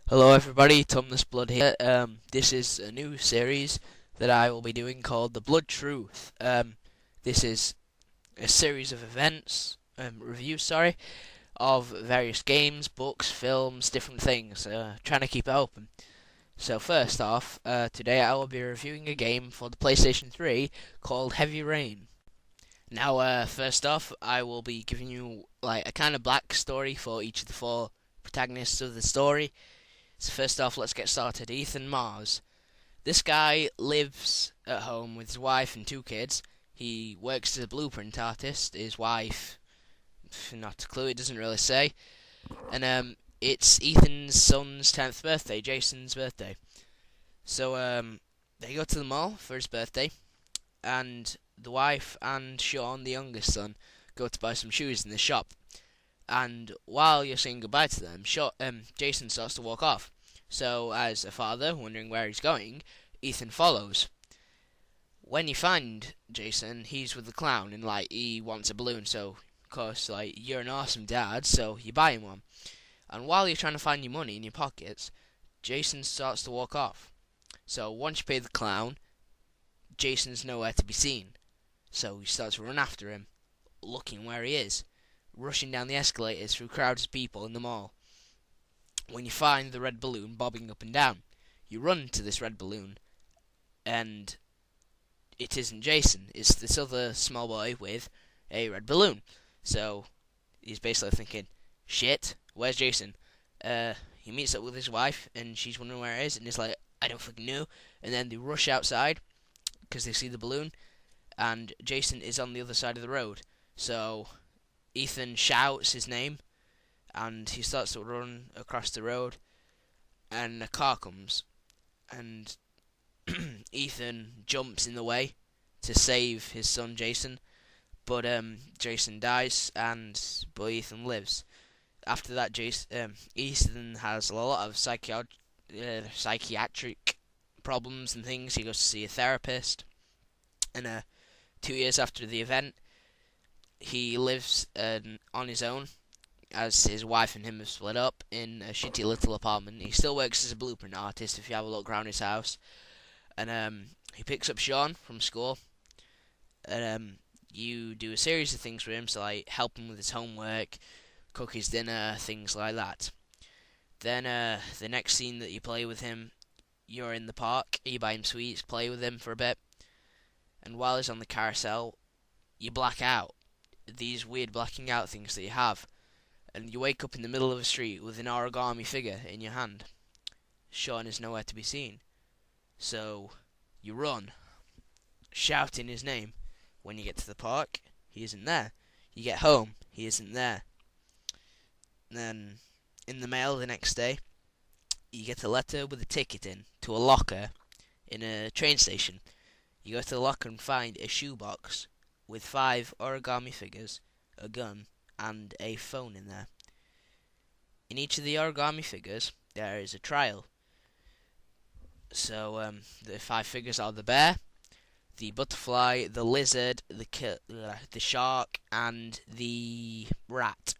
Hello everybody, Thomas Blood here. This is a new series that I will be doing called the BluddTruth. This is a series of events, reviews, sorry, of various games, books, films, different things, trying to keep it open. So first off, today I will be reviewing a game for the PlayStation 3 called Heavy Rain. Now, first off, I will be giving you like a kind of backstory for each of the four protagonists of the story. So first off, let's get started. Ethan Mars. This guy lives at home with his wife and two kids. He works as a blueprint artist. His wife, not a clue, it doesn't really say. And it's Ethan's son's 10th birthday, Jason's birthday. So they go to the mall for his birthday, and the wife and Sean, the youngest son, go to buy some shoes in the shop. And while you're saying goodbye to them, Jason starts to walk off. So, as a father, wondering where he's going, Ethan follows. When you find Jason, he's with the clown, and he wants a balloon. So, of course, you're an awesome dad, so you buy him one. And while you're trying to find your money in your pockets, Jason starts to walk off. So, once you pay the clown, Jason's nowhere to be seen. So he starts to run after him, looking where he is, rushing down the escalators through crowds of people in the mall. When you find the red balloon bobbing up and down, you run to this red balloon, and it isn't Jason, it's this other small boy with a red balloon. So he's basically thinking, shit, where's Jason? He meets up with his wife, and she's wondering where he is, and he's like, I don't fucking know. And then they rush outside, because they see the balloon, and Jason is on the other side of the road. So Ethan shouts his name, and he starts to run across the road, and a car comes, and Ethan jumps in the way to save his son Jason, but Jason dies, but Ethan lives. After that, Ethan has a lot of psychiatric problems and things. He goes to see a therapist, and 2 years after the event, he lives on his own, as his wife and him have split up in a shitty little apartment. He still works as a blueprint artist, if you have a look around his house. And he picks up Sean from school, and you do a series of things for him, so help him with his homework, cook his dinner, things like that. Then the next scene that you play with him, you're in the park, you buy him sweets, play with him for a bit, and while he's on the carousel, you black out. These weird blacking out things that you have, and you wake up in the middle of a street with an origami figure in your hand. Sean is nowhere to be seen. So you run, shouting his name. When you get to the park, he isn't there. You get home, he isn't there. Then, in the mail the next day, you get a letter with a ticket to a locker in a train station. You go to the locker and find a shoebox with 5 origami figures, a gun, and a phone in there. In each of the origami figures, there is a trial. So, the 5 figures are the bear, the butterfly, the lizard, the shark, and the rat.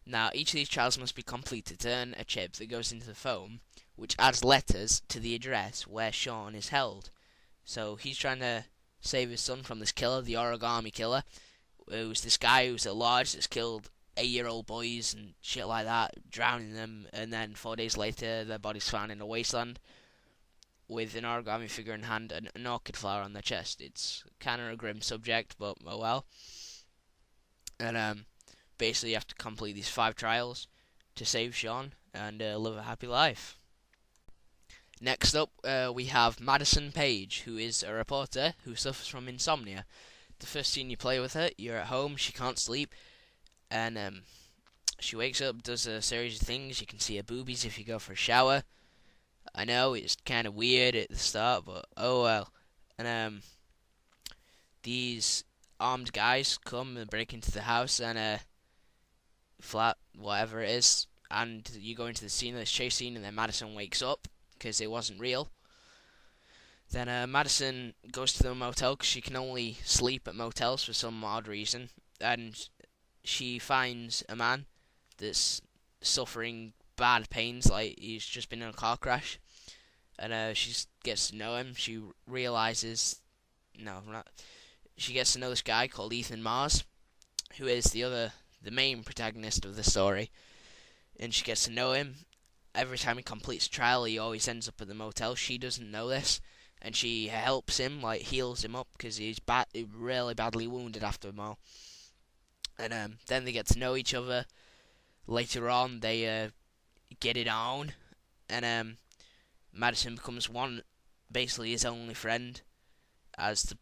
Now, each of these trials must be completed to earn a chip that goes into the phone, which adds letters to the address where Sean is held. So, he's trying to save his son from this killer, the origami killer. It was this guy who's at large that's killed 8-year-old boys and shit like that, drowning them, and then 4 days later, their bodies found in a wasteland with an origami figure in hand and an orchid flower on their chest. It's kind of a grim subject, but oh well. And basically, you have to complete these 5 trials to save Sean and live a happy life. Next up, we have Madison Page, who is a reporter who suffers from insomnia. The first scene you play with her, you're at home, she can't sleep, and she wakes up, does a series of things. You can see her boobies if you go for a shower. I know, it's kind of weird at the start, but oh well. And these armed guys come and break into the house, and flat, whatever it is, and you go into the scene of this chase scene, and then Madison wakes up, because it wasn't real. Then Madison goes to the motel, because she can only sleep at motels for some odd reason, and she finds a man that's suffering bad pains, like he's just been in a car crash, and she gets to know him. She realizes, no, not. She gets to know this guy called Ethan Mars, who is the main protagonist of the story, and she gets to know him. Every time he completes a trial, he always ends up at the motel. She doesn't know this, and she helps him, like heals him up because he's really badly wounded after them all. And then they get to know each other. Later on, they get it on, and Madison becomes basically his only friend, as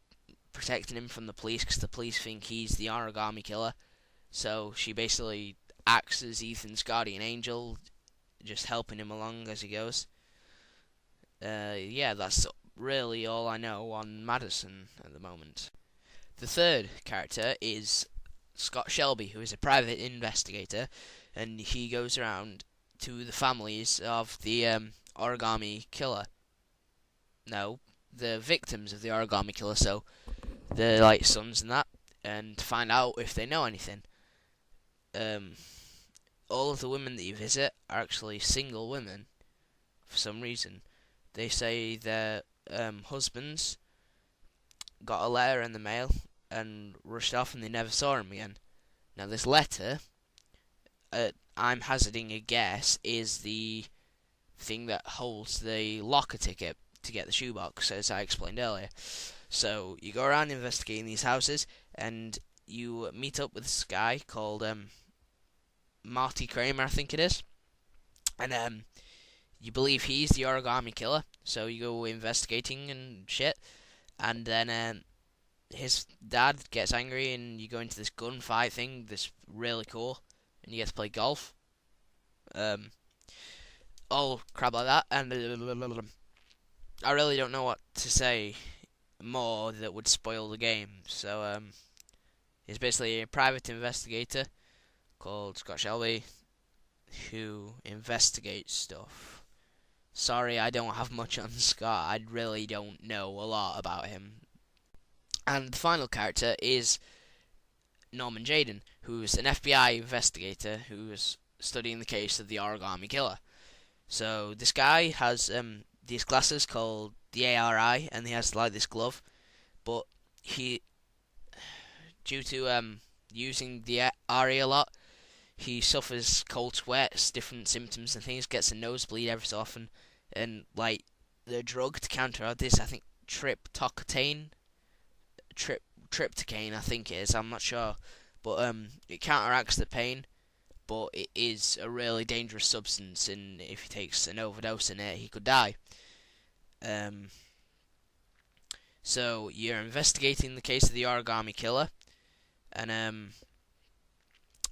protecting him from the police because the police think he's the origami killer. So she basically acts as Ethan's guardian angel, just helping him along as he goes. Yeah, that's really all I know on Madison at the moment. The third character is Scott Shelby, who is a private investigator, and he goes around to the families of the origami killer. No, the victims of the origami killer, so the like sons and that, and find out if they know anything. All of the women that you visit are actually single women for some reason. They say their husbands got a letter in the mail and rushed off and they never saw him again. Now this letter, I'm hazarding a guess, is the thing that holds the locker ticket to get the shoebox, as I explained earlier. So you go around investigating these houses, and you meet up with this guy called Marty Kramer, I think it is, and you believe he's the origami killer. So you go investigating and shit, and then his dad gets angry, and you go into this gunfight thing that's really cool, and you get to play golf. All crap like that, and I really don't know what to say more that would spoil the game. So he's basically a private investigator called Scott Shelby who investigates stuff. Sorry, I don't have much on Scott. I really don't know a lot about him. And the final character is Norman Jayden, who's an FBI investigator who's studying the case of the origami killer. So this guy has these glasses called the ARI, and he has like this glove, but he, due to using the RE a lot, he suffers cold sweats, different symptoms and things, gets a nosebleed every so often, and like the drug to counteract this, I think tryptocane, I think it is, I'm not sure, but it counteracts the pain, but it is a really dangerous substance, and if he takes an overdose in it, he could die. So you're investigating the case of the origami killer, and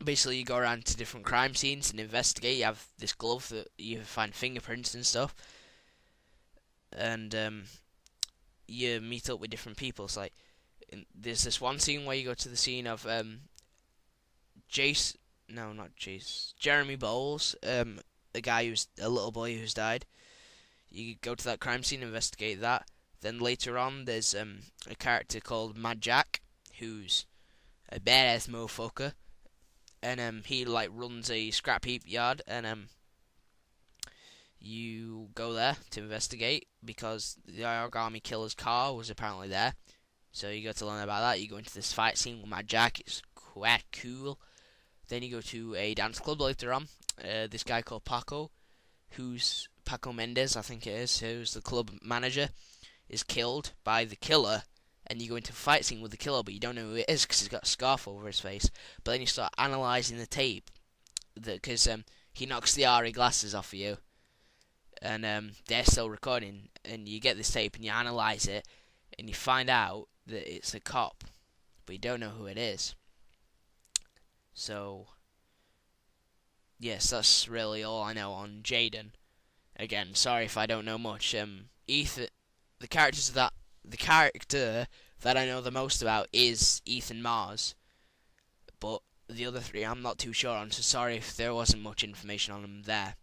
basically you go around to different crime scenes and investigate. You have this glove that you find fingerprints and stuff, and you meet up with different people. It's like there's this one scene where you go to the scene of Jeremy Bowles, a guy who's a little boy who's died. You go to that crime scene, investigate that. Then later on, there's a character called Mad Jack, who's a badass motherfucker, and he like runs a scrap heap yard, and you go there to investigate because the origami killer's car was apparently there. So you go to learn about that. You go into this fight scene with Mad Jack. It's quite cool. Then you go to a dance club later on. This guy called Paco Mendes, I think it is, who's the club manager, is killed by the killer, and you go into a fight scene with the killer, but you don't know who it is because he's got a scarf over his face. But then you start analysing the tape, because he knocks the RE glasses off of you, and they're still recording, and you get this tape and you analyse it, and you find out that it's a cop, but you don't know who it is. So, yes, that's really all I know on Jayden. Again, sorry if I don't know much. The character that I know the most about is Ethan Mars, but the other three I'm not too sure on, so sorry if there wasn't much information on them there.